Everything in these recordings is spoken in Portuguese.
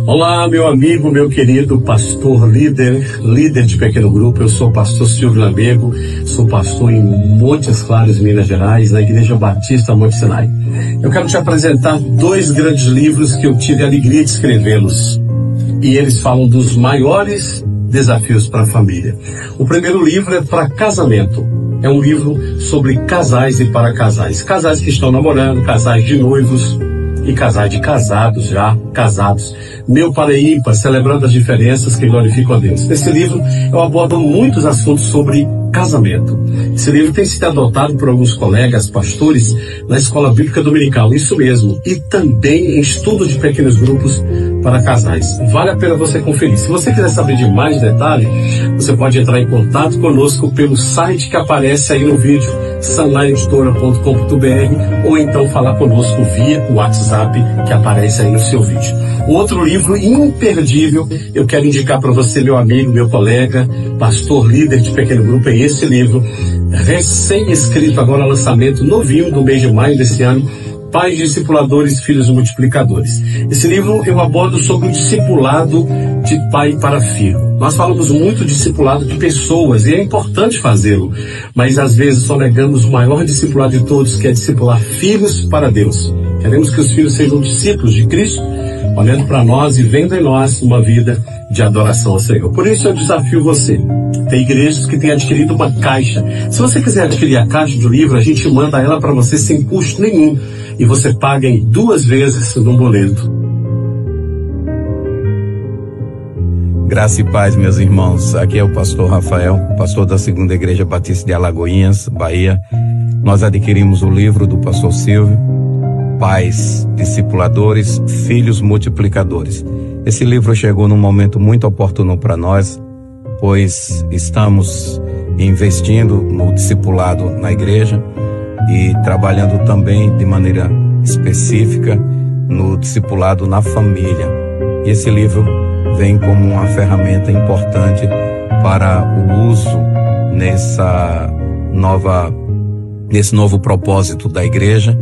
Olá, meu amigo, meu querido pastor líder de pequeno grupo. Eu sou o pastor Silvio Lamego, sou pastor em Montes Claros, Minas Gerais, na Igreja Batista Monte Sinai. Eu quero te apresentar 2 grandes livros que eu tive a alegria de escrevê-los. E eles falam dos maiores desafios para a família. O primeiro livro é para casamento. É um livro sobre casais e para casais. Casais que estão namorando, casais de noivos e casais de casados, já casados. Meu para ímpar, celebrando as diferenças que glorificam a Deus. Nesse livro eu abordo muitos assuntos sobre casamento. Esse livro tem sido adotado por alguns colegas pastores na Escola Bíblica Dominical, isso mesmo, e também em estudo de pequenos grupos para casais. Vale a pena você conferir. Se você quiser saber de mais detalhes, você pode entrar em contato conosco pelo site que aparece aí no vídeo, sanlaeditora.com.br, ou então falar conosco via o WhatsApp que aparece aí no seu vídeo. Outro livro imperdível, eu quero indicar para você, meu amigo, meu colega, pastor líder de pequeno grupo, é esse livro, recém-escrito, agora lançamento novinho do mês de maio desse ano, Pais Discipuladores, Filhos Multiplicadores. Esse livro eu abordo sobre o discipulado de pai para filho. Nós falamos muito de discipulado de pessoas e é importante fazê-lo, mas às vezes só negamos o maior discipulado de todos, que é discipular filhos para Deus. Queremos que os filhos sejam discípulos de Cristo, olhando para nós e vendo em nós uma vida de adoração ao Senhor. Por isso eu desafio você. Tem igrejas que têm adquirido uma caixa. Se você quiser adquirir a caixa do livro, a gente manda ela para você sem custo nenhum. E você paga em 2 vezes no boleto. Graça e paz, meus irmãos. Aqui é o pastor Rafael, pastor da Segunda Igreja Batista de Alagoinhas, Bahia. Nós adquirimos o livro do pastor Silvio, Pais Discipuladores, Filhos Multiplicadores. Esse livro chegou num momento muito oportuno para nós, pois estamos investindo no discipulado na igreja e trabalhando também de maneira específica no discipulado na família. E esse livro vem como uma ferramenta importante para o uso nesse novo propósito da igreja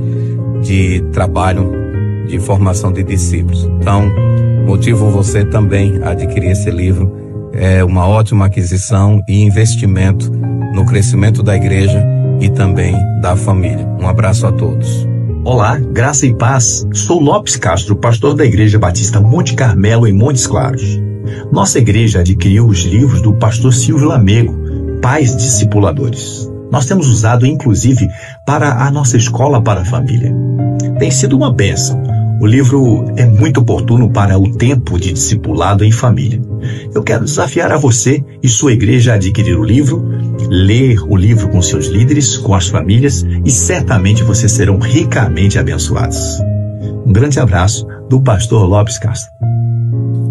de trabalho de formação de discípulos. Então, motivo você também a adquirir esse livro. É uma ótima aquisição e investimento no crescimento da igreja e também da família. Um abraço a todos. Olá, graça e paz. Sou Lopes Castro, pastor da Igreja Batista Monte Carmelo, em Montes Claros. Nossa igreja adquiriu os livros do pastor Silvio Lamego, Pais Discipuladores. Nós temos usado, inclusive, para a nossa escola para a família. Tem sido uma bênção. O livro é muito oportuno para o tempo de discipulado em família. Eu quero desafiar a você e sua igreja a adquirir o livro, ler o livro com seus líderes, com as famílias, e certamente vocês serão ricamente abençoados. Um grande abraço do pastor Lopes Castro.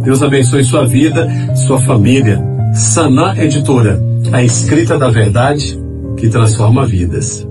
Deus abençoe sua vida, sua família. Sanã Editora, a escrita da verdade que transforma vidas.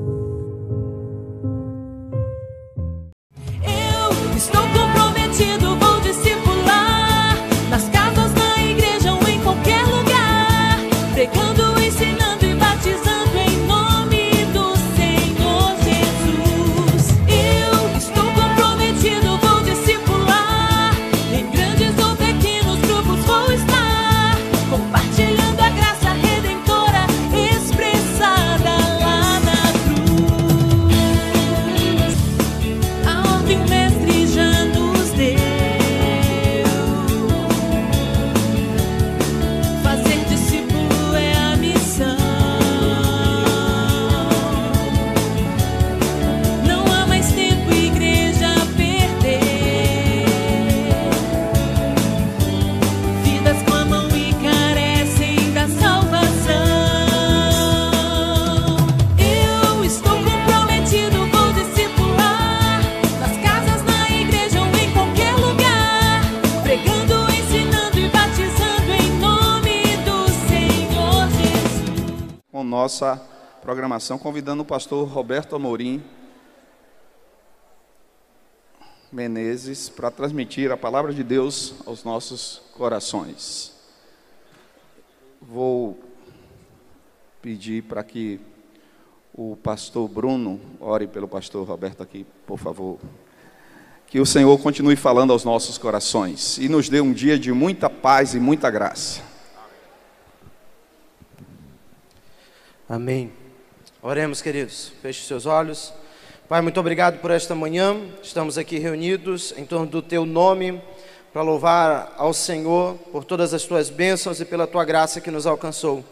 Nossa programação, convidando o pastor Roberto Amorim Menezes para transmitir a palavra de Deus aos nossos corações. Vou pedir para que o pastor Bruno ore pelo pastor Roberto aqui, por favor. Que o Senhor continue falando aos nossos corações e nos dê um dia de muita paz e muita graça. Amém. Oremos, queridos. Feche seus olhos. Pai, muito obrigado por esta manhã. Estamos aqui reunidos em torno do Teu nome para louvar ao Senhor por todas as Tuas bênçãos e pela Tua graça que nos alcançou.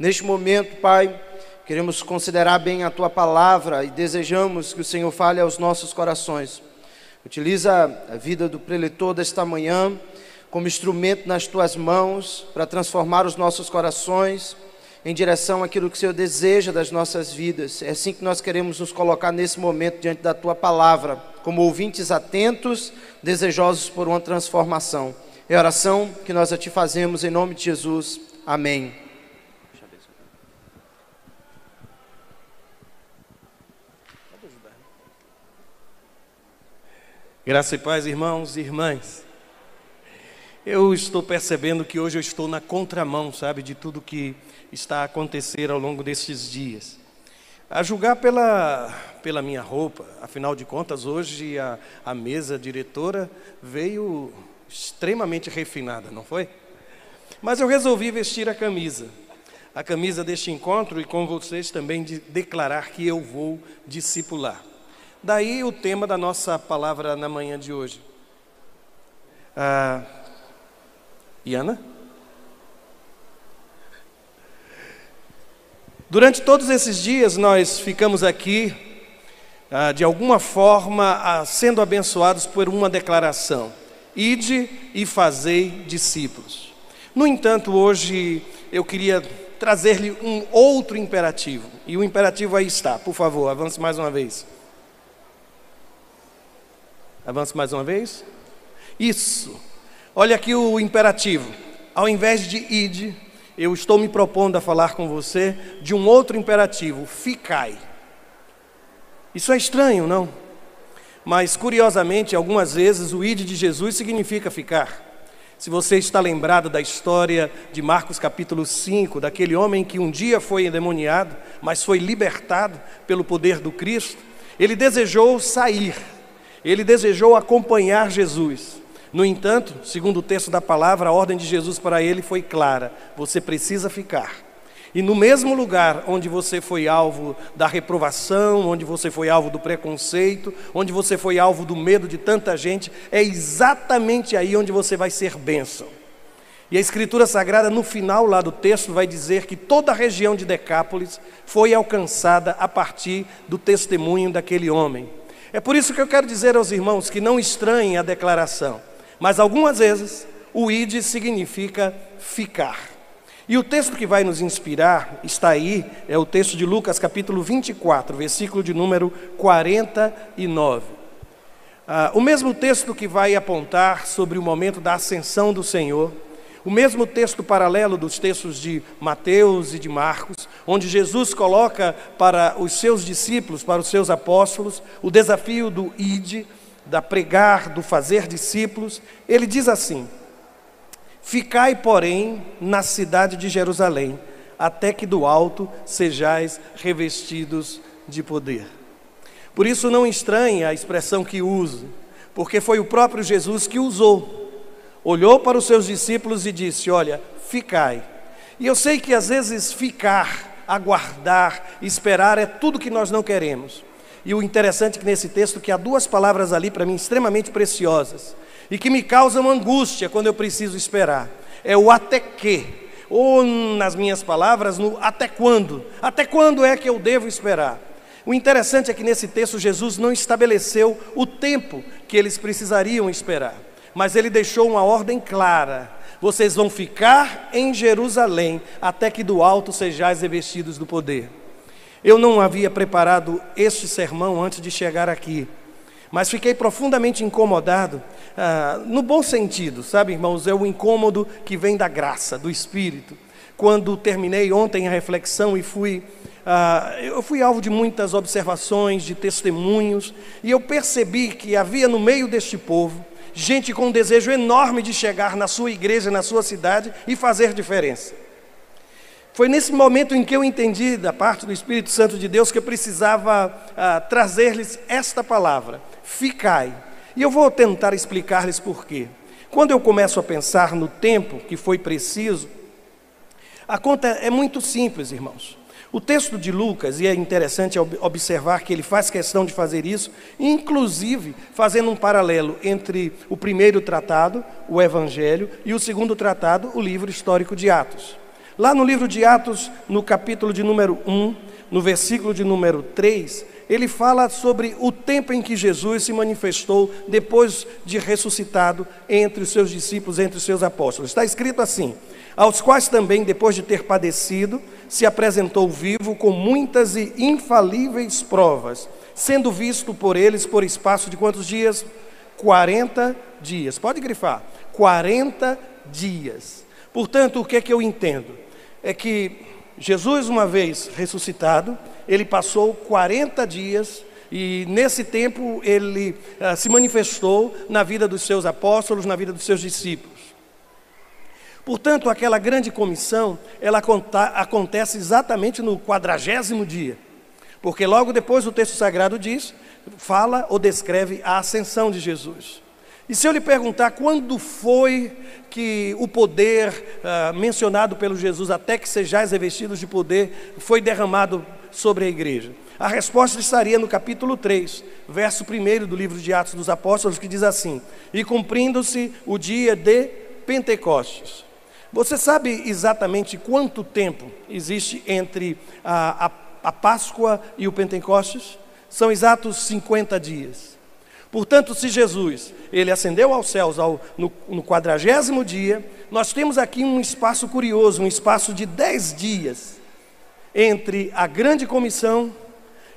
Neste momento, Pai, queremos considerar bem a Tua palavra e desejamos que o Senhor fale aos nossos corações. Utiliza a vida do preletor desta manhã como instrumento nas Tuas mãos para transformar os nossos corações em direção àquilo que o Senhor deseja das nossas vidas. É assim que nós queremos nos colocar nesse momento diante da Tua palavra, como ouvintes atentos, desejosos por uma transformação. É a oração que nós a Ti fazemos em nome de Jesus. Amém. Graça e paz, irmãos e irmãs. Eu estou percebendo que hoje eu estou na contramão, sabe, de tudo que está a acontecer ao longo desses dias. A julgar pela minha roupa, afinal de contas, hoje a mesa diretora veio extremamente refinada, não foi? Mas eu resolvi vestir a camisa deste encontro e com vocês também de declarar que eu vou discipular. Daí o tema da nossa palavra na manhã de hoje. Iana? Durante todos esses dias nós ficamos aqui, de alguma forma, sendo abençoados por uma declaração: ide e fazei discípulos. No entanto, hoje eu queria trazer-lhe um outro imperativo. E o imperativo aí está, por favor, avance mais uma vez. Avance mais uma vez. Isso. Olha aqui o imperativo. Ao invés de ide, eu estou me propondo a falar com você de um outro imperativo: ficai. Isso é estranho, não? Mas, curiosamente, algumas vezes o ide de Jesus significa ficar. Se você está lembrado da história de Marcos capítulo 5, daquele homem que um dia foi endemoniado, mas foi libertado pelo poder do Cristo, ele desejou sair. Ele desejou acompanhar Jesus. No entanto, segundo o texto da palavra, a ordem de Jesus para ele foi clara: você precisa ficar. E no mesmo lugar onde você foi alvo da reprovação, onde você foi alvo do preconceito, onde você foi alvo do medo de tanta gente, é exatamente aí onde você vai ser bênção. E a Escritura Sagrada, no final lá do texto, vai dizer que toda a região de Decápolis foi alcançada a partir do testemunho daquele homem. É por isso que eu quero dizer aos irmãos que não estranhem a declaração, mas algumas vezes o ide significa ficar. E o texto que vai nos inspirar está aí, é o texto de Lucas capítulo 24, versículo de número 49. O mesmo texto que vai apontar sobre o momento da ascensão do Senhor, o mesmo texto paralelo dos textos de Mateus e de Marcos, onde Jesus coloca para os seus discípulos, para os seus apóstolos, o desafio do ide, da pregar, do fazer discípulos. Ele diz assim: ficai, porém, na cidade de Jerusalém, até que do alto sejais revestidos de poder. Por isso não estranhe a expressão que uso, porque foi o próprio Jesus que usou. Olhou para os seus discípulos e disse: olha, ficai. E eu sei que às vezes ficar, aguardar, esperar é tudo que nós não queremos. E o interessante é que nesse texto que há duas palavras ali para mim extremamente preciosas e que me causam angústia quando eu preciso esperar. É o até que, ou nas minhas palavras, no até quando. Até quando é que eu devo esperar? O interessante é que nesse texto Jesus não estabeleceu o tempo que eles precisariam esperar, mas ele deixou uma ordem clara: vocês vão ficar em Jerusalém até que do alto sejais revestidos do poder. Eu não havia preparado este sermão antes de chegar aqui, mas fiquei profundamente incomodado, no bom sentido, sabe, irmãos? É o incômodo que vem da graça, do Espírito. Quando terminei ontem a reflexão e eu fui alvo de muitas observações, de testemunhos, e eu percebi que havia no meio deste povo gente com um desejo enorme de chegar na sua igreja, na sua cidade e fazer diferença. Foi nesse momento em que eu entendi da parte do Espírito Santo de Deus que eu precisava trazer-lhes esta palavra: ficai. E eu vou tentar explicar-lhes por quê. Quando eu começo a pensar no tempo que foi preciso, a conta é muito simples, irmãos. O texto de Lucas, e é interessante observar que ele faz questão de fazer isso, inclusive fazendo um paralelo entre o primeiro tratado, o Evangelho, e o segundo tratado, o livro histórico de Atos. Lá no livro de Atos, no capítulo de número 1, no versículo de número 3, ele fala sobre o tempo em que Jesus se manifestou depois de ressuscitado entre os seus discípulos, entre os seus apóstolos. Está escrito assim: aos quais também, depois de ter padecido, se apresentou vivo com muitas e infalíveis provas, sendo visto por eles por espaço de quantos dias? 40 dias. Pode grifar, 40 dias. Portanto, o que é que eu entendo? É que Jesus, uma vez ressuscitado, ele passou 40 dias e nesse tempo ele se manifestou na vida dos seus apóstolos, na vida dos seus discípulos. Portanto, aquela grande comissão, ela acontece exatamente no 40º dia, porque logo depois o texto sagrado diz, fala ou descreve a ascensão de Jesus. E se eu lhe perguntar quando foi que o poder mencionado pelo Jesus, até que sejais revestidos de poder, foi derramado sobre a igreja? A resposta estaria no capítulo 3, verso 1 do livro de Atos dos Apóstolos, que diz assim: e cumprindo-se o dia de Pentecostes. Você sabe exatamente quanto tempo existe entre a Páscoa e o Pentecostes? São exatos 50 dias. Portanto, se Jesus, ele ascendeu aos céus no 40º dia, nós temos aqui um espaço curioso, um espaço de 10 dias, entre a grande comissão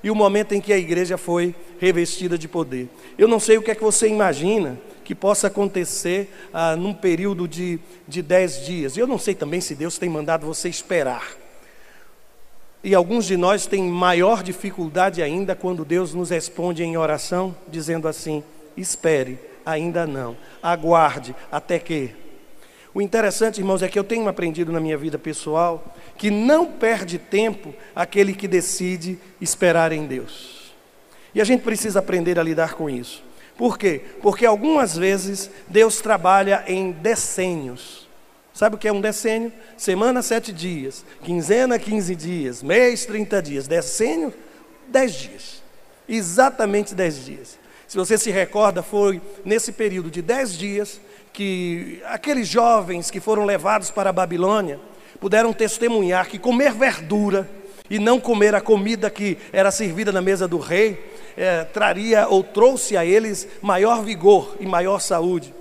e o momento em que a igreja foi revestida de poder. Eu não sei o que é que você imagina que possa acontecer num período de 10 dias. Eu não sei também se Deus tem mandado você esperar. E alguns de nós têm maior dificuldade ainda quando Deus nos responde em oração, dizendo assim: espere, ainda não, aguarde, até que. O interessante, irmãos, é que eu tenho aprendido na minha vida pessoal que não perde tempo aquele que decide esperar em Deus. E a gente precisa aprender a lidar com isso. Por quê? Porque algumas vezes Deus trabalha em decênios. Sabe o que é um decênio? Semana, 7 dias. Quinzena, 15 dias. Mês, 30 dias. Decênio, 10 dias. Exatamente 10 dias. Se você se recorda, foi nesse período de 10 dias que aqueles jovens que foram levados para a Babilônia puderam testemunhar que comer verdura e não comer a comida que era servida na mesa do rei traria ou trouxe a eles maior vigor e maior saúde.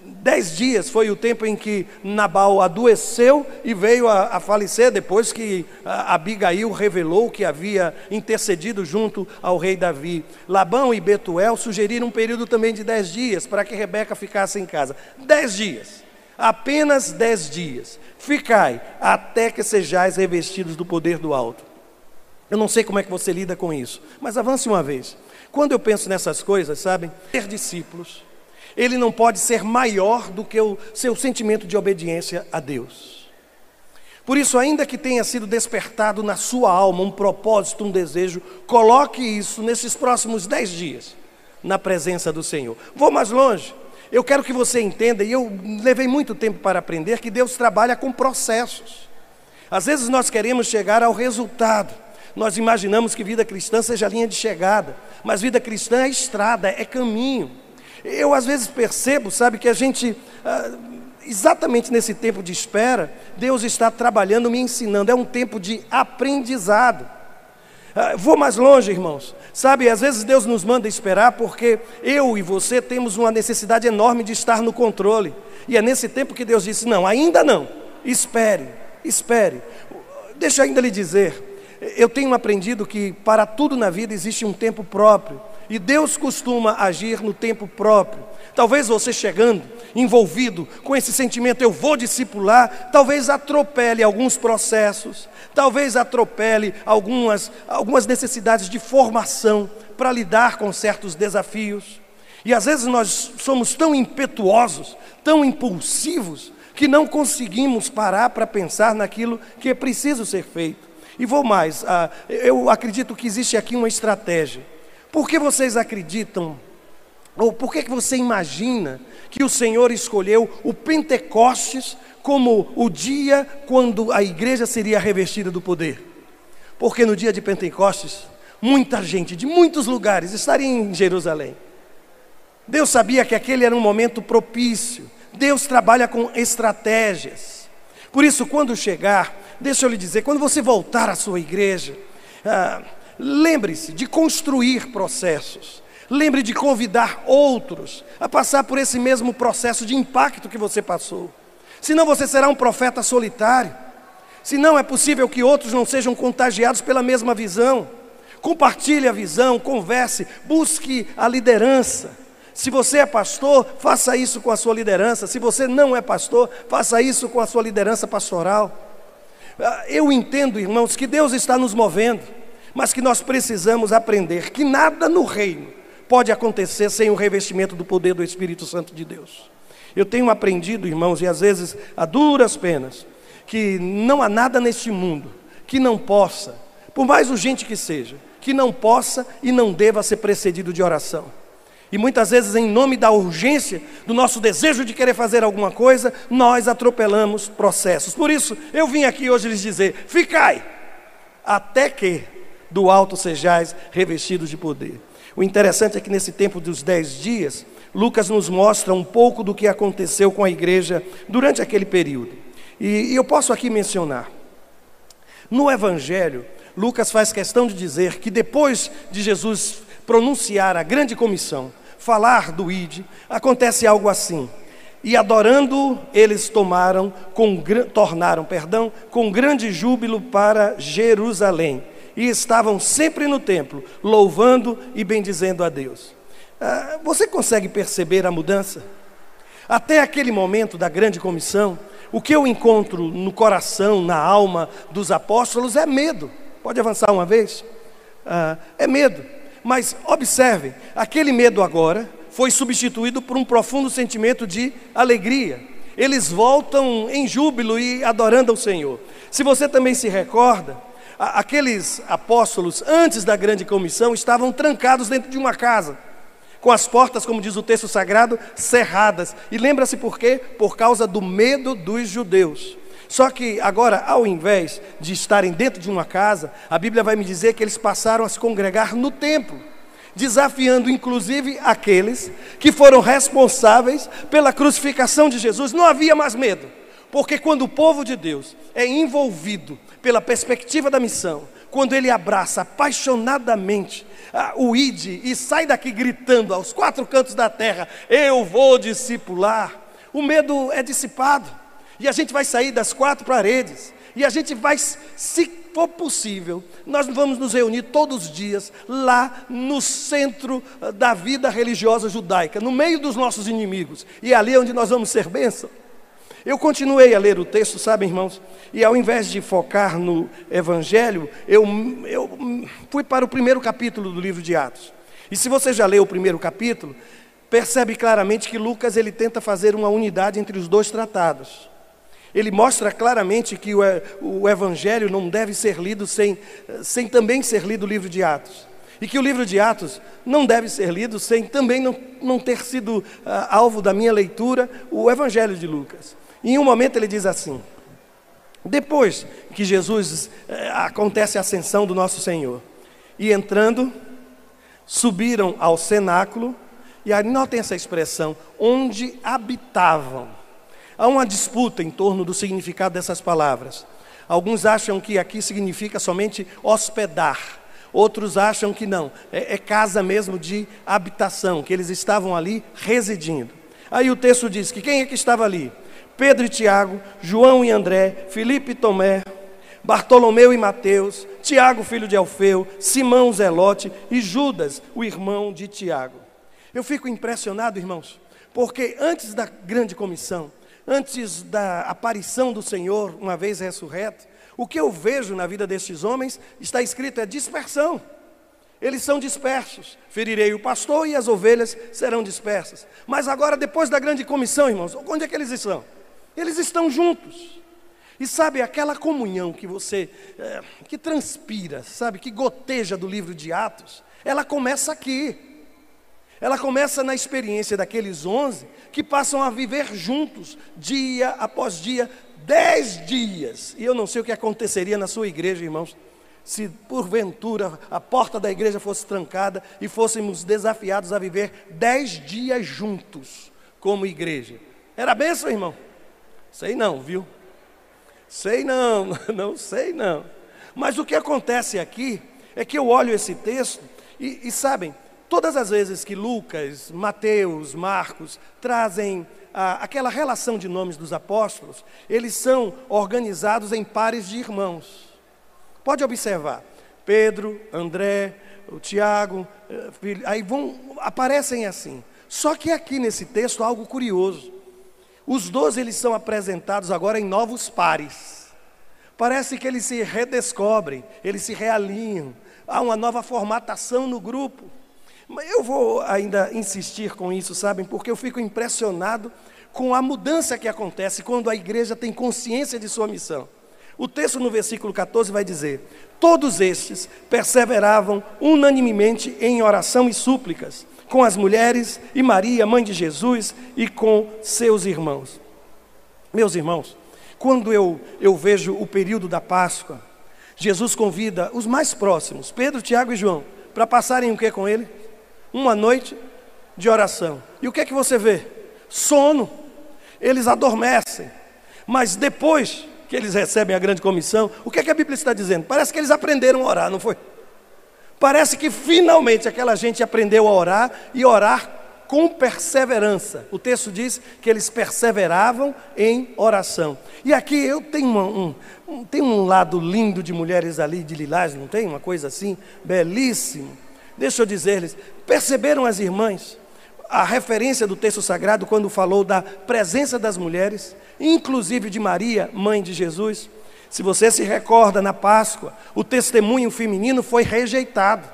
10 dias foi o tempo em que Nabal adoeceu e veio a falecer, depois que Abigail revelou que havia intercedido junto ao rei Davi. Labão e Betuel sugeriram um período também de 10 dias para que Rebeca ficasse em casa. 10 dias, apenas 10 dias. Ficai até que sejais revestidos do poder do alto. Eu não sei como é que você lida com isso, mas avance uma vez. Quando eu penso nessas coisas, sabem, ter discípulos, ele não pode ser maior do que o seu sentimento de obediência a Deus. Por isso, ainda que tenha sido despertado na sua alma um propósito, um desejo, coloque isso nesses próximos 10 dias, na presença do Senhor. Vou mais longe. Eu quero que você entenda, e eu levei muito tempo para aprender, que Deus trabalha com processos. Às vezes nós queremos chegar ao resultado. Nós imaginamos que vida cristã seja a linha de chegada, mas vida cristã é estrada, é caminho. Eu às vezes percebo, sabe, que a gente, exatamente nesse tempo de espera, Deus está trabalhando, me ensinando, é um tempo de aprendizado. Vou mais longe, irmãos, sabe, às vezes Deus nos manda esperar porque eu e você temos uma necessidade enorme de estar no controle, e é nesse tempo que Deus disse: não, ainda não, espere, espere. Deixa eu ainda lhe dizer, eu tenho aprendido que para tudo na vida existe um tempo próprio, e Deus costuma agir no tempo próprio. Talvez você chegando, envolvido com esse sentimento, eu vou discipular, talvez atropele alguns processos, talvez atropele algumas necessidades de formação para lidar com certos desafios. E às vezes nós somos tão impetuosos, tão impulsivos, que não conseguimos parar para pensar naquilo que é preciso ser feito. E vou mais, eu acredito que existe aqui uma estratégia. Por que vocês acreditam Ou por que você imagina que o Senhor escolheu o Pentecostes como o dia quando a igreja seria revestida do poder? Porque no dia de Pentecostes, muita gente de muitos lugares estaria em Jerusalém. Deus sabia que aquele era um momento propício. Deus trabalha com estratégias. Por isso, quando chegar, deixa eu lhe dizer, quando você voltar à sua igreja, lembre-se de construir processos. Lembre de convidar outros a passar por esse mesmo processo de impacto que você passou. Senão você será um profeta solitário. Senão é possível que outros não sejam contagiados pela mesma visão. Compartilhe a visão, converse, busque a liderança. Se você é pastor, faça isso com a sua liderança. Se você não é pastor, faça isso com a sua liderança pastoral. Eu entendo, irmãos, que Deus está nos movendo, mas que nós precisamos aprender que nada no reino pode acontecer sem o revestimento do poder do Espírito Santo de Deus. Eu tenho aprendido, irmãos, e às vezes a duras penas, que não há nada neste mundo que não possa, por mais urgente que seja, que não possa e não deva ser precedido de oração. E muitas vezes, em nome da urgência, do nosso desejo de querer fazer alguma coisa, nós atropelamos processos. Por isso, eu vim aqui hoje lhes dizer: ficai, até que do alto sejais revestidos de poder. O interessante é que nesse tempo dos 10 dias, Lucas nos mostra um pouco do que aconteceu com a igreja durante aquele período. E eu posso aqui mencionar. No Evangelho, Lucas faz questão de dizer que depois de Jesus pronunciar a grande comissão, falar do Ide, acontece algo assim: e adorando, eles tornaram com grande júbilo para Jerusalém, e estavam sempre no templo, louvando e bendizendo a Deus. Você consegue perceber a mudança? Até aquele momento da grande comissão, o que eu encontro no coração, na alma dos apóstolos é medo. Pode avançar uma vez? É medo. Mas observe, aquele medo agora foi substituído por um profundo sentimento de alegria. Eles voltam em júbilo e adorando ao Senhor. Se você também se recorda, aqueles apóstolos, antes da grande comissão, estavam trancados dentro de uma casa, com as portas, como diz o texto sagrado, cerradas. E lembra-se por quê? Por causa do medo dos judeus. Só que agora, ao invés de estarem dentro de uma casa, a Bíblia vai me dizer que eles passaram a se congregar no templo, desafiando inclusive aqueles que foram responsáveis pela crucificação de Jesus. Não havia mais medo, porque quando o povo de Deus é envolvido pela perspectiva da missão, quando ele abraça apaixonadamente o Ide e sai daqui gritando aos 4 cantos da terra: eu vou discipular, o medo é dissipado, e a gente vai sair das 4 paredes, e a gente vai, se for possível, nós vamos nos reunir todos os dias lá no centro da vida religiosa judaica, no meio dos nossos inimigos, e é ali onde nós vamos ser bênção. Eu continuei a ler o texto, sabe, irmãos, e ao invés de focar no Evangelho, eu fui para o primeiro capítulo do livro de Atos. E se você já leu o primeiro capítulo, percebe claramente que Lucas ele tenta fazer uma unidade entre os dois tratados. Ele mostra claramente que o Evangelho não deve ser lido sem também ser lido o livro de Atos. E que o livro de Atos não deve ser lido sem também não ter sido alvo da minha leitura o Evangelho de Lucas. E em um momento ele diz assim: depois que Jesus acontece a ascensão do nosso Senhor, e entrando, subiram ao cenáculo, e aí notem essa expressão, onde habitavam. Há uma disputa em torno do significado dessas palavras. Alguns acham que aqui significa somente hospedar, outros acham que não, é casa mesmo de habitação, que eles estavam ali residindo. Aí o texto diz que quem é que estava ali? Pedro e Tiago, João e André, Filipe e Tomé, Bartolomeu e Mateus, Tiago, filho de Alfeu, Simão Zelote e Judas, o irmão de Tiago. Eu fico impressionado, irmãos, porque antes da grande comissão, antes da aparição do Senhor, uma vez ressurreto, o que eu vejo na vida destes homens, está escrito, é dispersão. Eles são dispersos. Ferirei o pastor e as ovelhas serão dispersas. Mas agora, depois da grande comissão, irmãos, onde é que eles estão? Eles estão juntos. E sabe, aquela comunhão que você, que transpira, sabe, que goteja do livro de Atos, ela começa aqui. Ela começa na experiência daqueles 11 que passam a viver juntos, dia após dia, 10 dias. E eu não sei o que aconteceria na sua igreja, irmãos, se porventura a porta da igreja fosse trancada e fôssemos desafiados a viver 10 dias juntos como igreja. Era bênção, irmão? Sei não, viu? Sei não, não sei não. Mas o que acontece aqui é que eu olho esse texto e sabem, todas as vezes que Lucas, Mateus, Marcos trazem aquela relação de nomes dos apóstolos, eles são organizados em pares de irmãos. Pode observar, Pedro, André, o Tiago, aí aparecem assim. Só que aqui nesse texto há algo curioso. Os 12 eles são apresentados agora em novos pares. Parece que eles se redescobrem, eles se realinham. Há uma nova formatação no grupo. Mas eu vou ainda insistir com isso, sabem? Porque eu fico impressionado com a mudança que acontece quando a igreja tem consciência de sua missão. O texto no versículo 14 vai dizer: todos estes perseveravam unanimemente em oração e súplicas, com as mulheres e Maria, mãe de Jesus, e com seus irmãos. Meus irmãos, quando eu vejo o período da Páscoa, Jesus convida os mais próximos, Pedro, Tiago e João, para passarem o que com ele? Uma noite de oração. E o que é que você vê? Sono. Eles adormecem. Mas depois que eles recebem a grande comissão, o que é que a Bíblia está dizendo? Parece que eles aprenderam a orar, não foi? Parece que finalmente aquela gente aprendeu a orar e orar com perseverança. O texto diz que eles perseveravam em oração. E aqui eu tenho um lado lindo de mulheres ali de lilás, não tem? Uma coisa assim, belíssimo. Deixa eu dizer-lhes, perceberam as irmãs a referência do texto sagrado quando falou da presença das mulheres, inclusive de Maria, mãe de Jesus? Se você se recorda, na Páscoa, o testemunho feminino foi rejeitado.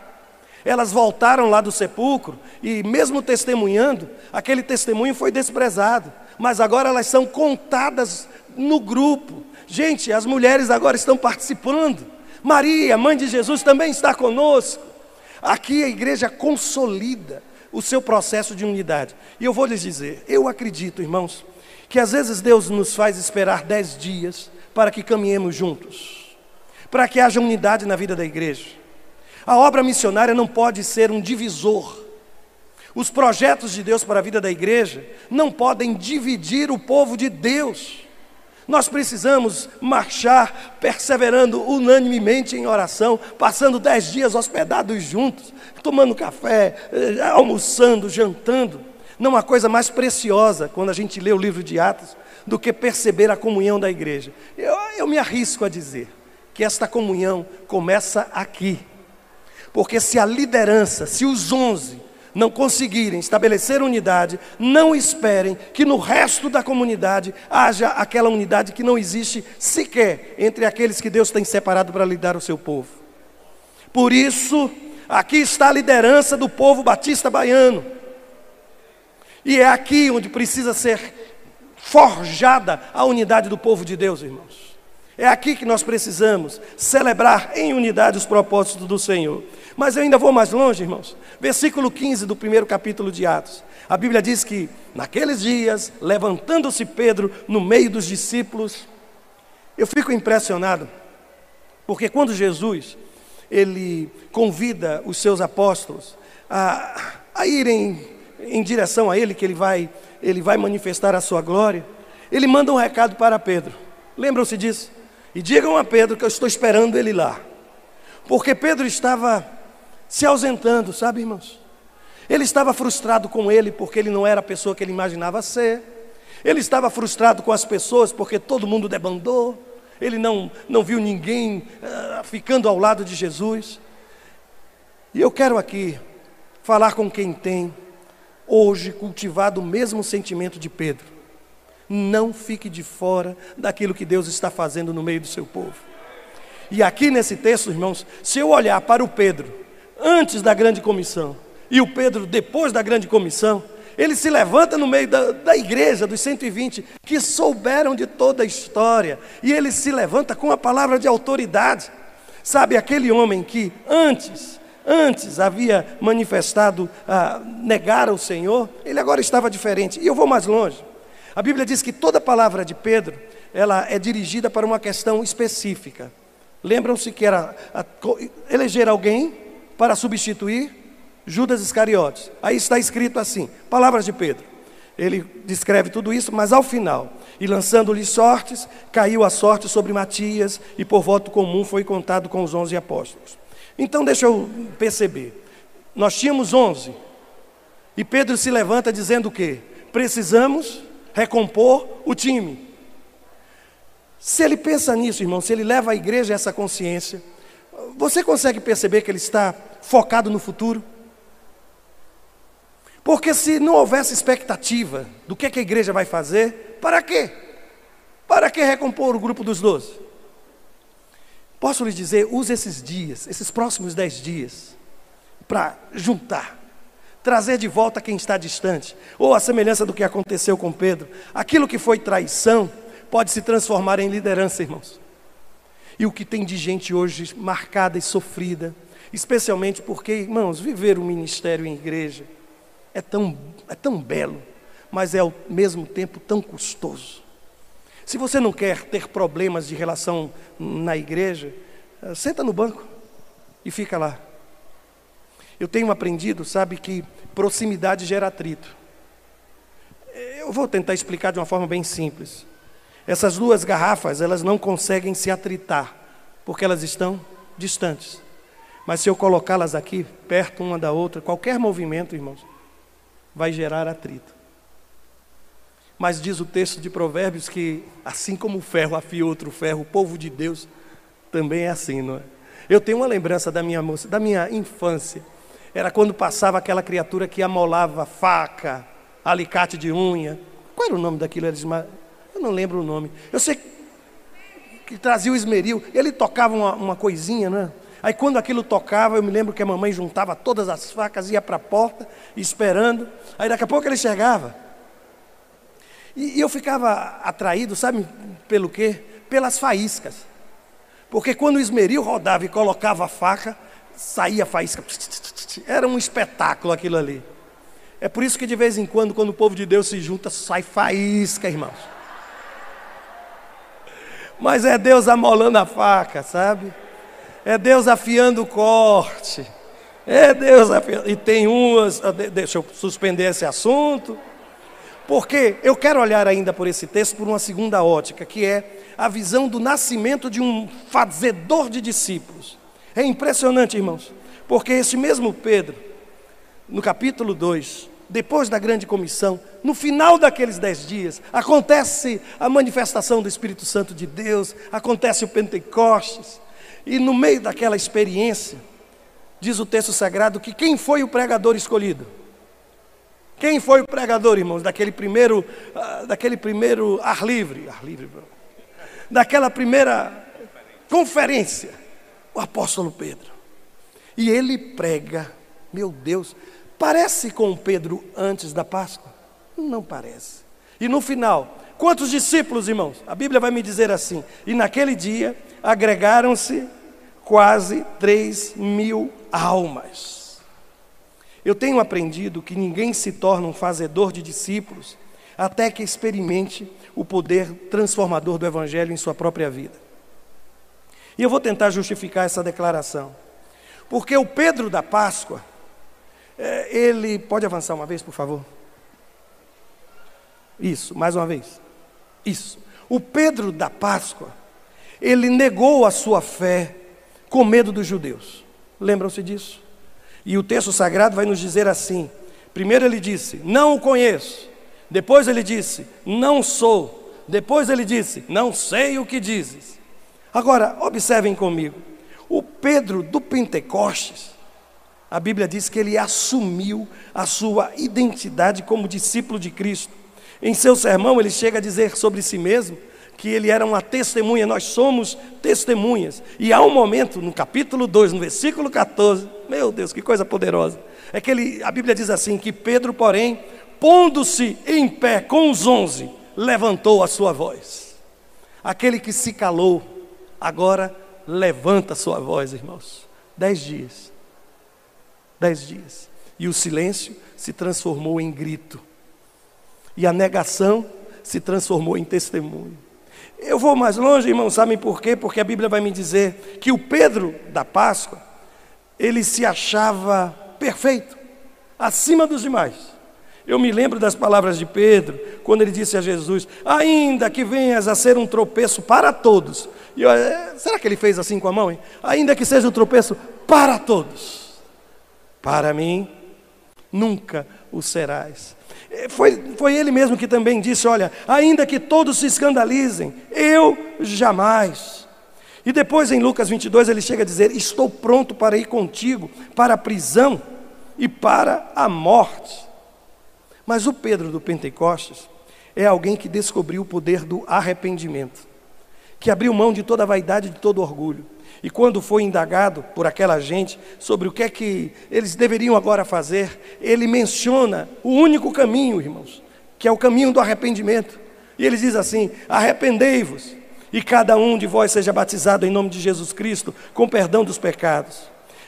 Elas voltaram lá do sepulcro e mesmo testemunhando, aquele testemunho foi desprezado. Mas agora elas são contadas no grupo. Gente, as mulheres agora estão participando. Maria, mãe de Jesus, também está conosco. Aqui a igreja consolida o seu processo de unidade. E eu vou lhes dizer, eu acredito, irmãos, que às vezes Deus nos faz esperar 10 dias para que caminhemos juntos, para que haja unidade na vida da igreja. A obra missionária não pode ser um divisor. Os projetos de Deus para a vida da igreja não podem dividir o povo de Deus. Nós precisamos marchar perseverando unanimemente em oração, passando 10 dias hospedados juntos, tomando café, almoçando, jantando. Não há coisa mais preciosa quando a gente lê o livro de Atos do que perceber a comunhão da igreja. Eu me arrisco a dizer que esta comunhão começa aqui. Porque se a liderança, se os 11 não conseguirem estabelecer unidade, não esperem que no resto da comunidade haja aquela unidade que não existe sequer entre aqueles que Deus tem separado para lidar o seu povo. Por isso, aqui está a liderança do povo batista baiano. E é aqui onde precisa ser forjada a unidade do povo de Deus, irmãos. É aqui que nós precisamos celebrar em unidade os propósitos do Senhor. Mas eu ainda vou mais longe, irmãos. Versículo 15 do primeiro capítulo de Atos. A Bíblia diz que naqueles dias, levantando-se Pedro no meio dos discípulos. Eu fico impressionado, porque quando Jesus, ele convida os seus apóstolos a irem em direção a ele, que ele vai manifestar a sua glória, ele manda um recado para Pedro. Lembram-se disso? E digam a Pedro que eu estou esperando ele lá. Porque Pedro estava se ausentando, sabe, irmãos? Ele estava frustrado com ele porque ele não era a pessoa que ele imaginava ser. Ele estava frustrado com as pessoas porque todo mundo debandou. Ele não viu ninguém ficando ao lado de Jesus. E eu quero aqui falar com quem tem hoje cultivado o mesmo sentimento de Pedro. Não fique de fora daquilo que Deus está fazendo no meio do seu povo. E aqui nesse texto, irmãos, se eu olhar para o Pedro antes da grande comissão e o Pedro depois da grande comissão, ele se levanta no meio da igreja, dos 120, que souberam de toda a história, e ele se levanta com a palavra de autoridade. Sabe, aquele homem que antes antes havia manifestado negar ao Senhor, ele agora estava diferente. E eu vou mais longe. A Bíblia diz que toda palavra de Pedro, ela é dirigida para uma questão específica. Lembram-se que era eleger alguém para substituir Judas Iscariotes. Aí está escrito assim, palavras de Pedro. Ele descreve tudo isso, mas ao final, e lançando-lhe sortes, caiu a sorte sobre Matias, e por voto comum foi contado com os 11 apóstolos. Então deixa eu perceber, nós tínhamos 11, e Pedro se levanta dizendo o quê? Precisamos recompor o time. Se ele pensa nisso, irmão, se ele leva à igreja essa consciência, você consegue perceber que ele está focado no futuro? Porque se não houvesse expectativa do que a igreja vai fazer, para quê? Para que recompor o grupo dos 12? Posso lhe dizer, use esses dias, esses próximos 10 dias, para juntar, trazer de volta quem está distante, ou a semelhança do que aconteceu com Pedro, aquilo que foi traição, pode se transformar em liderança, irmãos. E o que tem de gente hoje marcada e sofrida, especialmente porque, irmãos, viver um ministério em igreja é tão belo, mas é ao mesmo tempo tão custoso. Se você não quer ter problemas de relação na igreja, senta no banco e fica lá. Eu tenho aprendido, sabe, que proximidade gera atrito. Eu vou tentar explicar de uma forma bem simples. Essas duas garrafas, elas não conseguem se atritar, porque elas estão distantes. Mas se eu colocá-las aqui, perto uma da outra, qualquer movimento, irmãos, vai gerar atrito. Mas diz o texto de Provérbios que, assim como o ferro afia outro ferro, o povo de Deus também é assim, não é? Eu tenho uma lembrança da minha infância. Era quando passava aquela criatura que amolava faca, alicate de unha. Qual era o nome daquilo? Eu não lembro o nome. Eu sei que trazia o esmeril. Ele tocava uma coisinha, não é? Aí quando aquilo tocava, eu me lembro que a mamãe juntava todas as facas, ia para a porta, esperando. Aí daqui a pouco ele chegava. E eu ficava atraído, sabe pelo quê? Pelas faíscas. Porque quando o esmeril rodava e colocava a faca, saía a faísca. Era um espetáculo aquilo ali. É por isso que de vez em quando o povo de Deus se junta, sai faísca, irmãos. Mas é Deus amolando a faca, sabe? É Deus afiando o corte. É Deus afiando. E tem umas... Deixa eu suspender esse assunto. Porque eu quero olhar ainda por esse texto por uma segunda ótica, que é a visão do nascimento de um fazedor de discípulos. É impressionante, irmãos. Porque esse mesmo Pedro, no capítulo 2, depois da grande comissão, no final daqueles 10 dias, acontece a manifestação do Espírito Santo de Deus, acontece o Pentecostes. E no meio daquela experiência, diz o texto sagrado que quem foi o pregador escolhido? Quem foi o pregador, irmãos, daquele primeiro ar livre, daquela primeira conferência? O apóstolo Pedro. E ele prega, meu Deus, parece com Pedro antes da Páscoa? Não parece. E no final, quantos discípulos, irmãos? A Bíblia vai me dizer assim: e naquele dia agregaram-se quase 3.000 almas. Eu tenho aprendido que ninguém se torna um fazedor de discípulos até que experimente o poder transformador do Evangelho em sua própria vida. E eu vou tentar justificar essa declaração. Porque o Pedro da Páscoa, ele... Pode avançar uma vez, por favor? Isso, mais uma vez. Isso. O Pedro da Páscoa, ele negou a sua fé com medo dos judeus. Lembram-se disso? E o texto sagrado vai nos dizer assim: primeiro ele disse, não o conheço. Depois ele disse, não sou. Depois ele disse, não sei o que dizes. Agora, observem comigo. O Pedro do Pentecostes, a Bíblia diz que ele assumiu a sua identidade como discípulo de Cristo. Em seu sermão ele chega a dizer sobre si mesmo que ele era uma testemunha, nós somos testemunhas. E há um momento, no capítulo 2, no versículo 14, meu Deus, que coisa poderosa, é que a Bíblia diz assim, que Pedro, porém, pondo-se em pé com os 11, levantou a sua voz. Aquele que se calou, agora levanta a sua voz, irmãos. 10 dias. 10 dias. E o silêncio se transformou em grito. E a negação se transformou em testemunho. Eu vou mais longe, irmãos, sabem por quê? Porque a Bíblia vai me dizer que o Pedro da Páscoa, ele se achava perfeito, acima dos demais. Eu me lembro das palavras de Pedro, quando ele disse a Jesus: ainda que venhas a ser um tropeço para todos. E eu, será que ele fez assim com a mão, hein? Ainda que seja um tropeço para todos, para mim nunca o serás. Foi ele mesmo que também disse: olha, ainda que todos se escandalizem, eu jamais. E depois em Lucas 22 ele chega a dizer: estou pronto para ir contigo para a prisão e para a morte. Mas o Pedro do Pentecostes é alguém que descobriu o poder do arrependimento, que abriu mão de toda a vaidade e de todo orgulho. E quando foi indagado por aquela gente sobre o que é que eles deveriam agora fazer, ele menciona o único caminho, irmãos, que é o caminho do arrependimento. E ele diz assim: arrependei-vos, e cada um de vós seja batizado em nome de Jesus Cristo, com perdão dos pecados.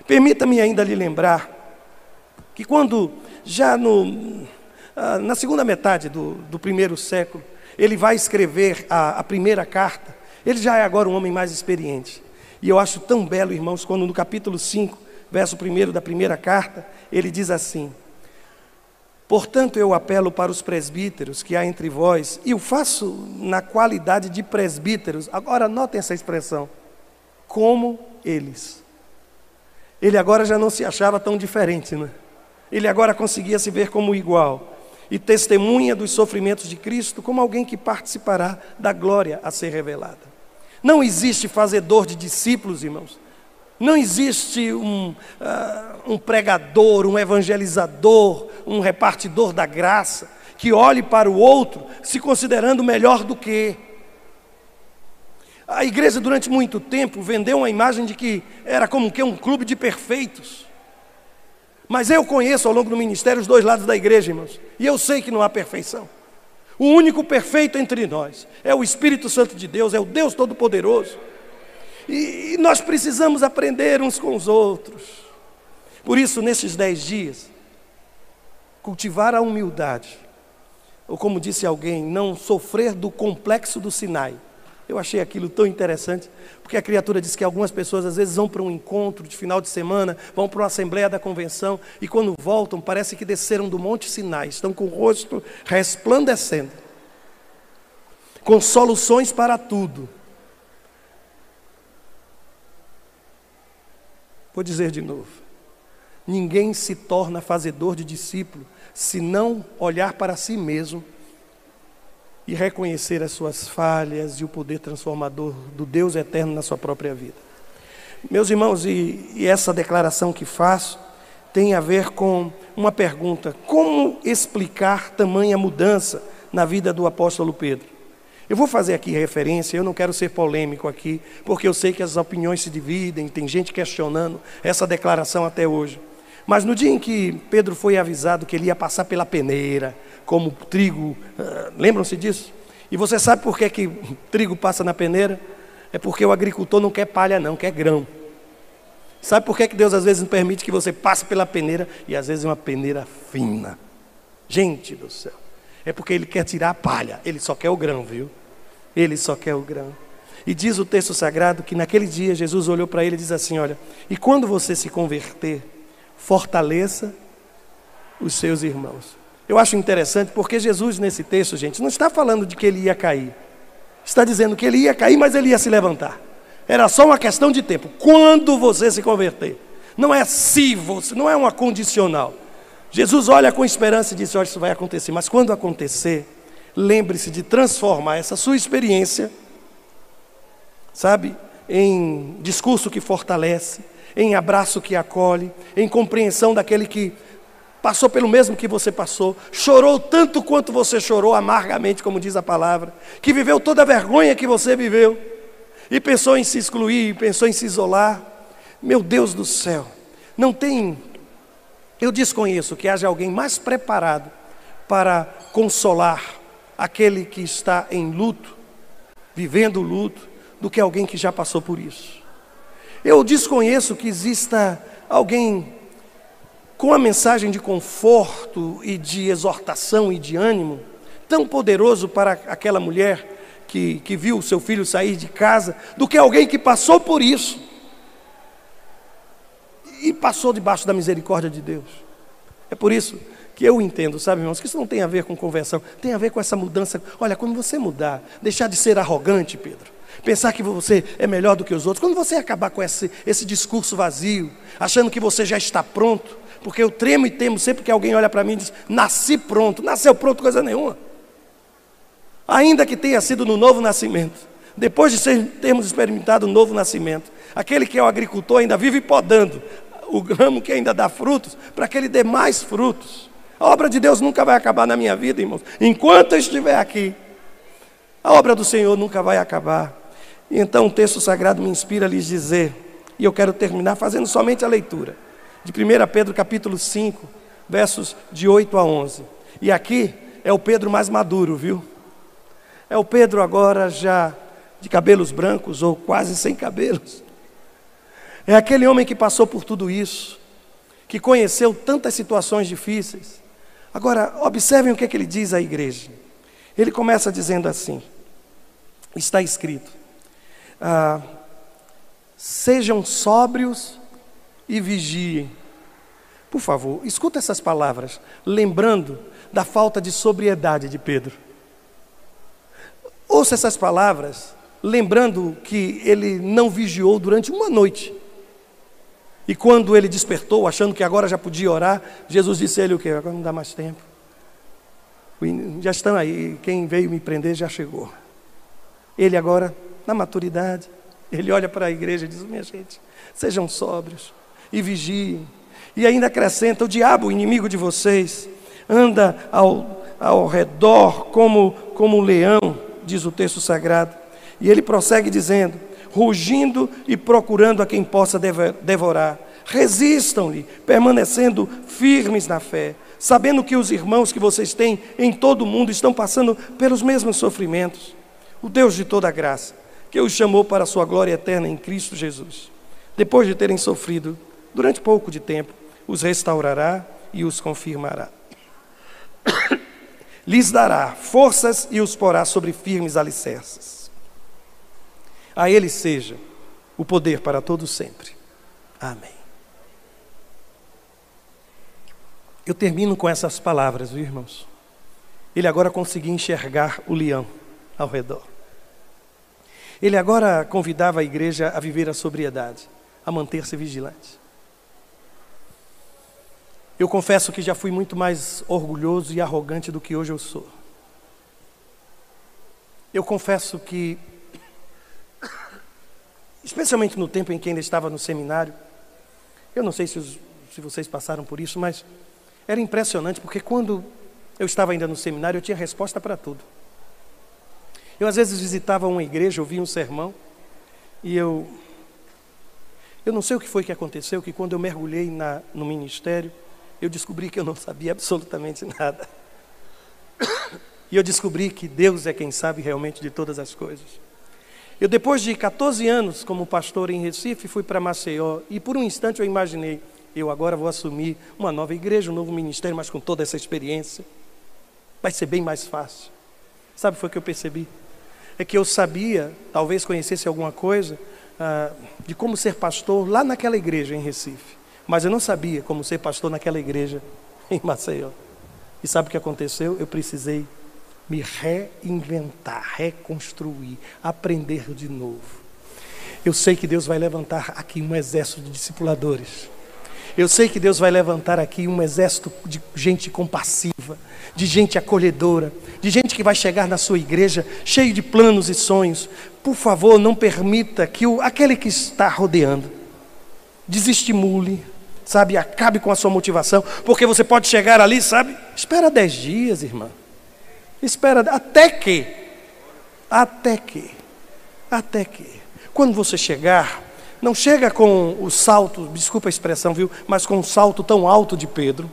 Permita-me ainda lhe lembrar que quando já na segunda metade do primeiro século, ele vai escrever a primeira carta, ele já é agora um homem mais experiente. E eu acho tão belo, irmãos, quando no capítulo 5, verso 1 da primeira carta, ele diz assim: portanto eu apelo para os presbíteros que há entre vós, e o faço na qualidade de presbíteros. Agora notem essa expressão: como eles. Ele agora já não se achava tão diferente, né? Ele agora conseguia se ver como igual, e testemunha dos sofrimentos de Cristo como alguém que participará da glória a ser revelada. Não existe fazedor de discípulos, irmãos. Não existe um pregador, um evangelizador, um repartidor da graça, que olhe para o outro se considerando melhor do que. A igreja durante muito tempo vendeu uma imagem de que era como que um clube de perfeitos. Mas eu conheço ao longo do ministério os dois lados da igreja, irmãos, e eu sei que não há perfeição. O único perfeito entre nós é o Espírito Santo de Deus, é o Deus Todo-Poderoso. E nós precisamos aprender uns com os outros. Por isso, nesses 10 dias, cultivar a humildade, ou como disse alguém, não sofrer do complexo do Sinai. Eu achei aquilo tão interessante, porque a criatura diz que algumas pessoas às vezes vão para um encontro de final de semana, vão para uma assembleia da convenção, e quando voltam parece que desceram do Monte Sinai, estão com o rosto resplandecendo, com soluções para tudo. Vou dizer de novo: ninguém se torna fazedor de discípulo se não olhar para si mesmo e reconhecer as suas falhas e o poder transformador do Deus eterno na sua própria vida. Meus irmãos, e essa declaração que faço tem a ver com uma pergunta: como explicar tamanha mudança na vida do apóstolo Pedro? Eu vou fazer aqui referência, eu não quero ser polêmico aqui, porque eu sei que as opiniões se dividem, tem gente questionando essa declaração até hoje. Mas no dia em que Pedro foi avisado que ele ia passar pela peneira, como trigo, lembram-se disso? E você sabe por que trigo passa na peneira? É porque o agricultor não quer palha não, quer grão. Sabe por que Deus às vezes não permite que você passe pela peneira, e às vezes é uma peneira fina? Gente do céu, é porque ele quer tirar a palha, ele só quer o grão, viu? Ele só quer o grão. E diz o texto sagrado que naquele dia Jesus olhou para ele e diz assim: olha, e quando você se converter, fortaleça os seus irmãos. Eu acho interessante porque Jesus nesse texto, gente, não está falando de que ele ia cair. Está dizendo que ele ia cair, mas ele ia se levantar. Era só uma questão de tempo. Quando você se converter. Não é se você, não é uma condicional. Jesus olha com esperança e diz: olha, isso vai acontecer. Mas quando acontecer, lembre-se de transformar essa sua experiência, sabe, em discurso que fortalece, em abraço que acolhe, em compreensão daquele que passou pelo mesmo que você passou, chorou tanto quanto você chorou, amargamente, como diz a palavra, que viveu toda a vergonha que você viveu, e pensou em se excluir, pensou em se isolar. Meu Deus do céu, não tem, eu desconheço que haja alguém mais preparado para consolar aquele que está em luto, vivendo o luto, do que alguém que já passou por isso. Eu desconheço que exista alguém com a mensagem de conforto e de exortação e de ânimo, tão poderoso para aquela mulher que viu o seu filho sair de casa, do que alguém que passou por isso e passou debaixo da misericórdia de Deus. É por isso que eu entendo, sabe, irmãos, que isso não tem a ver com conversão, tem a ver com essa mudança. Olha, quando você mudar, deixar de ser arrogante, Pedro, pensar que você é melhor do que os outros, quando você acabar com esse discurso vazio, achando que você já está pronto, porque eu tremo e temo sempre que alguém olha para mim e diz, nasci pronto, nasceu pronto coisa nenhuma. Ainda que tenha sido no novo nascimento, depois de termos experimentado o novo nascimento, aquele que é o agricultor ainda vive podando o ramo que ainda dá frutos, para que ele dê mais frutos. A obra de Deus nunca vai acabar na minha vida, irmãos. Enquanto eu estiver aqui, a obra do Senhor nunca vai acabar. E então o texto sagrado me inspira a lhes dizer, e eu quero terminar fazendo somente a leitura, de 1 Pedro capítulo 5, versos de 8 a 11. E aqui é o Pedro mais maduro, viu? É o Pedro agora já de cabelos brancos ou quase sem cabelos. É aquele homem que passou por tudo isso, que conheceu tantas situações difíceis. Agora, observem o que ele diz à igreja. Ele começa dizendo assim, está escrito, sejam sóbrios e vigiem. Por favor, escuta essas palavras, lembrando da falta de sobriedade de Pedro. Ouça essas palavras, lembrando que ele não vigiou durante uma noite. E quando ele despertou, achando que agora já podia orar, Jesus disse a ele o quê? Agora não dá mais tempo. Já estão aí, quem veio me prender já chegou. Ele agora, na maturidade, ele olha para a igreja e diz, minha gente, sejam sóbrios e vigiem. E ainda acrescenta, o diabo, o inimigo de vocês, anda ao redor como um leão, diz o texto sagrado. E ele prossegue dizendo, rugindo e procurando a quem possa devorar. Resistam-lhe, permanecendo firmes na fé, sabendo que os irmãos que vocês têm em todo o mundo estão passando pelos mesmos sofrimentos. O Deus de toda graça, que os chamou para a sua glória eterna em Cristo Jesus, depois de terem sofrido durante pouco de tempo, os restaurará e os confirmará. Lhes dará forças e os porá sobre firmes alicerces. A Ele seja o poder para todos sempre. Amém. Eu termino com essas palavras, viu, irmãos? Ele agora conseguia enxergar o leão ao redor. Ele agora convidava a igreja a viver a sobriedade, a manter-se vigilante. Eu confesso que já fui muito mais orgulhoso e arrogante do que hoje eu sou. Eu confesso que, especialmente no tempo em que ainda estava no seminário, eu não sei se vocês passaram por isso, mas era impressionante, porque quando eu estava ainda no seminário, eu tinha resposta para tudo. Eu às vezes visitava uma igreja, ouvia um sermão, e eu não sei o que foi que aconteceu, que quando eu mergulhei no ministério, eu descobri que eu não sabia absolutamente nada. E eu descobri que Deus é quem sabe realmente de todas as coisas. Eu, depois de 14 anos como pastor em Recife, fui para Maceió, e por um instante eu imaginei, eu agora vou assumir uma nova igreja, um novo ministério, mas com toda essa experiência, vai ser bem mais fácil. Sabe, foi o que eu percebi? É que eu sabia, talvez conhecesse alguma coisa, de como ser pastor lá naquela igreja em Recife. Mas eu não sabia como ser pastor naquela igreja em Maceió. E sabe o que aconteceu? Eu precisei me reinventar, reconstruir, aprender de novo. Eu sei que Deus vai levantar aqui um exército de discipuladores. Eu sei que Deus vai levantar aqui um exército de gente compassiva, de gente acolhedora, de gente que vai chegar na sua igreja cheio de planos e sonhos. Por favor, não permita que aquele que está rodeando desestimule, sabe, acabe com a sua motivação, porque você pode chegar ali, sabe, espera 10 dias, irmã, espera, até que, quando você chegar, não chega com o salto, desculpa a expressão, viu, mas com um salto tão alto de Pedro,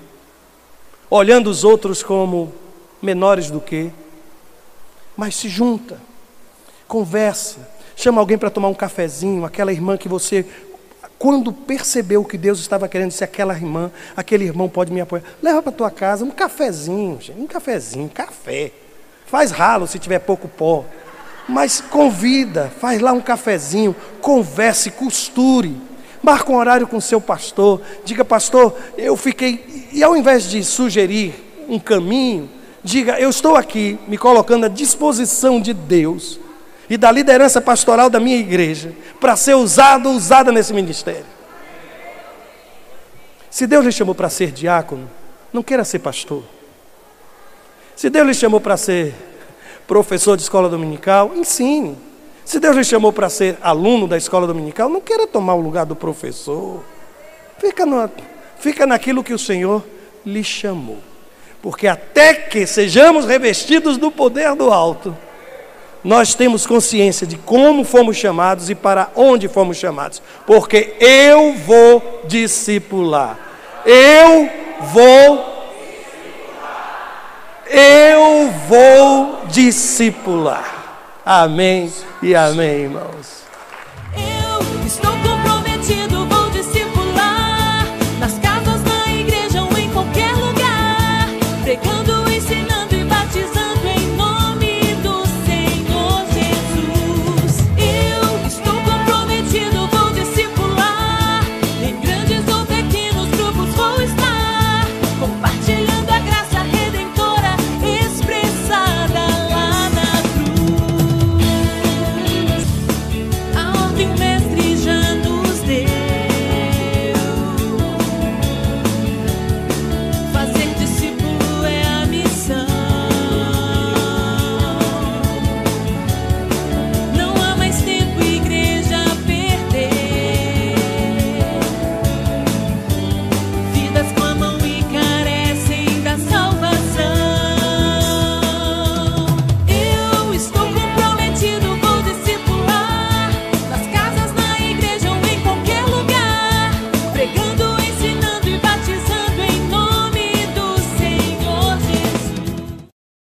olhando os outros como menores do que, mas se junta, conversa, chama alguém para tomar um cafezinho, aquela irmã que você quando percebeu que Deus estava querendo, se aquela irmã, aquele irmão pode me apoiar, leva para tua casa um cafezinho, gente, um cafezinho, café. Faz ralo se tiver pouco pó, mas convida, faz lá um cafezinho, converse, costure, marca um horário com o seu pastor, diga: pastor, eu fiquei, e ao invés de sugerir um caminho, diga: eu estou aqui me colocando à disposição de Deus e da liderança pastoral da minha igreja para ser usado ou usada nesse ministério. Se Deus lhe chamou para ser diácono, não queira ser pastor. Se Deus lhe chamou para ser professor de escola dominical, ensine. Se Deus lhe chamou para ser aluno da escola dominical, não queira tomar o lugar do professor. Fica naquilo que o Senhor lhe chamou. Porque até que sejamos revestidos do poder do alto, nós temos consciência de como fomos chamados e para onde fomos chamados. Porque eu vou discipular. Eu vou discipular. Amém e amém, irmãos.